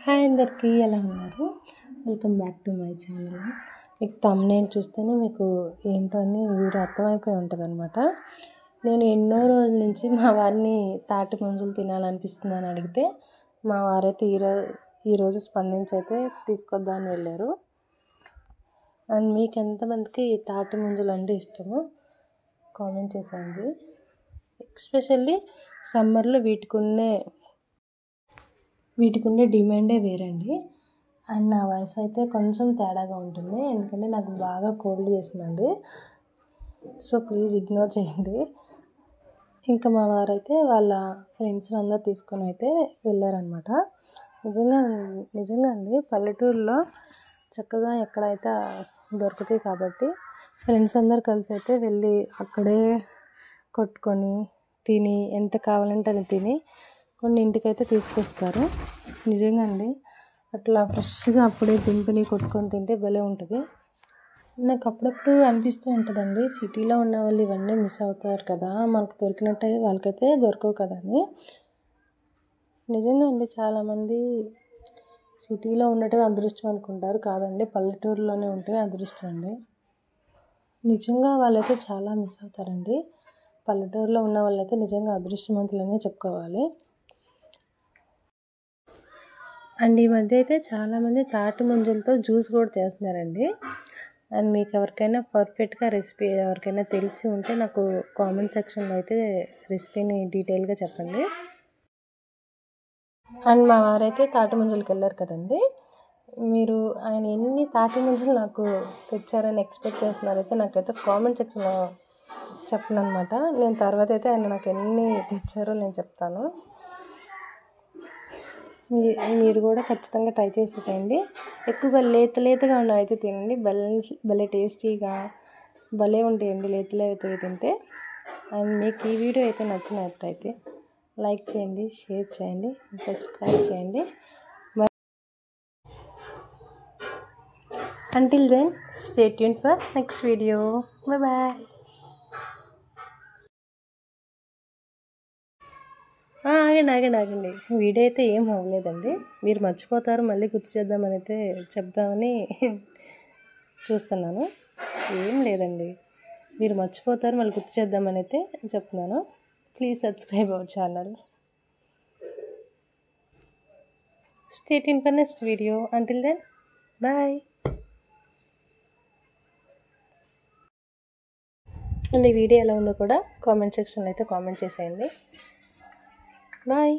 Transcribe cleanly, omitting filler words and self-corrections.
Hi అందరికీ, ఎలా ఉన్నారు? Welcome back to my channel. మీకు థంబ్‌నెయిల్ చూస్తేనే మీకు ఏంటో అని వీడియో అర్థమైపోయి ఉంటుందన్నమాట. నేను ఎన్నో రోజుల నుంచి మా వారిని తాటి ముంజలు తినాలనిపిస్తుందని అడిగితే మా వారైతే ఈరోజు స్పందించి అయితే తీసుకొద్దామని వెళ్ళారు. అండ్ మీకు ఎంతమందికి తాటి ముంజలు అంటే ఇష్టమో కామెంట్ చేసేయండి. ఎస్పెషల్లీ సమ్మర్లో వీటికి ఉండే డిమాండే వేరండి. అండ్ నా వాయిస్ అయితే కొంచెం తేడాగా ఉంటుంది, ఎందుకంటే నాకు బాగా కోల్డ్ చేసిందండి. సో ప్లీజ్ ఇగ్నోర్ చేయండి. ఇంకా మా వారైతే వాళ్ళ ఫ్రెండ్స్ని అందరూ తీసుకొని అయితే వెళ్ళారనమాట. నిజంగా అండి, పల్లెటూరులో చక్కగా ఎక్కడైతే దొరుకుతాయి కాబట్టి ఫ్రెండ్స్ అందరు కలిసి అయితే వెళ్ళి అక్కడే కొట్టుకొని తిని ఎంత కావాలంటే అది తిని కొన్ని ఇంటికైతే తీసుకొస్తారు. నిజంగా అండి, అట్లా ఫ్రెష్గా అప్పుడే దింపిని కొట్టుకొని తింటే భలే ఉంటుంది. నాకు అప్పుడప్పుడు అనిపిస్తూ ఉంటుందండి, సిటీలో ఉన్న వాళ్ళు ఇవన్నీ మిస్ అవుతారు కదా, మనకు దొరికినట్టే వాళ్ళకైతే దొరకవు కదా అని. నిజంగా అండి, చాలామంది సిటీలో ఉండటమే అదృష్టం అనుకుంటారు. కాదండి, పల్లెటూరులోనే ఉంటే అదృష్టం అండి. నిజంగా వాళ్ళైతే చాలా మిస్ అవుతారండి. పల్లెటూరులో ఉన్న వాళ్ళైతే నిజంగా అదృష్టవంతులనే చెప్పుకోవాలి. అండ్ ఈ మధ్య అయితే చాలామంది తాటి ముంజలతో జ్యూస్ కూడా చేస్తున్నారండి. అండ్ మీకు ఎవరికైనా పర్ఫెక్ట్గా రెసిపీ ఎవరికైనా తెలిసి ఉంటే నాకు కామెంట్ సెక్షన్లో అయితే రెసిపీని డీటెయిల్గా చెప్పండి. అండ్ మా వారైతే తాటి ముంజలకి వెళ్ళారు కదండి, మీరు ఆయన ఎన్ని తాటి ముంజలు నాకు తెచ్చారని ఎక్స్పెక్ట్ చేస్తున్నారైతే నాకైతే కామెంట్ సెక్షన్లో చెప్పను అనమాట. నేను తర్వాత అయితే ఆయన నాకు ఎన్ని తెచ్చారో నేను చెప్తాను. మీరు కూడా ఖచ్చితంగా ట్రై చేసేసేయండి. ఎక్కువగా లేతగా ఉన్నవి అయితే తినండి, భలే టేస్టీగా భలే ఉంటాయండి లేతవి తింటే. అండ్ మీకు ఈ వీడియో అయితే నచ్చినట్టయితే లైక్ చేయండి, షేర్ చేయండి, సబ్స్క్రైబ్ చేయండి. Until then, stay tuned for next video. Bye bye. ఆగండి, వీడియో అయితే ఏం అవ్వలేదండి. మీరు మర్చిపోతారు, మళ్ళీ గుర్తు చేద్దామని అయితే చెప్దామని చూస్తున్నాను. ఏం లేదండి, మీరు మర్చిపోతారు, మళ్ళీ గుర్తు చేద్దామని అయితే చెప్తున్నాను. Please subscribe our channel. Stay tuned for next video. Until then, bye. And ఈ వీడియో ఎలా ఉందో కూడా కామెంట్ సెక్షన్లో అయితే కామెంట్ చేసేయండి. బాయ్.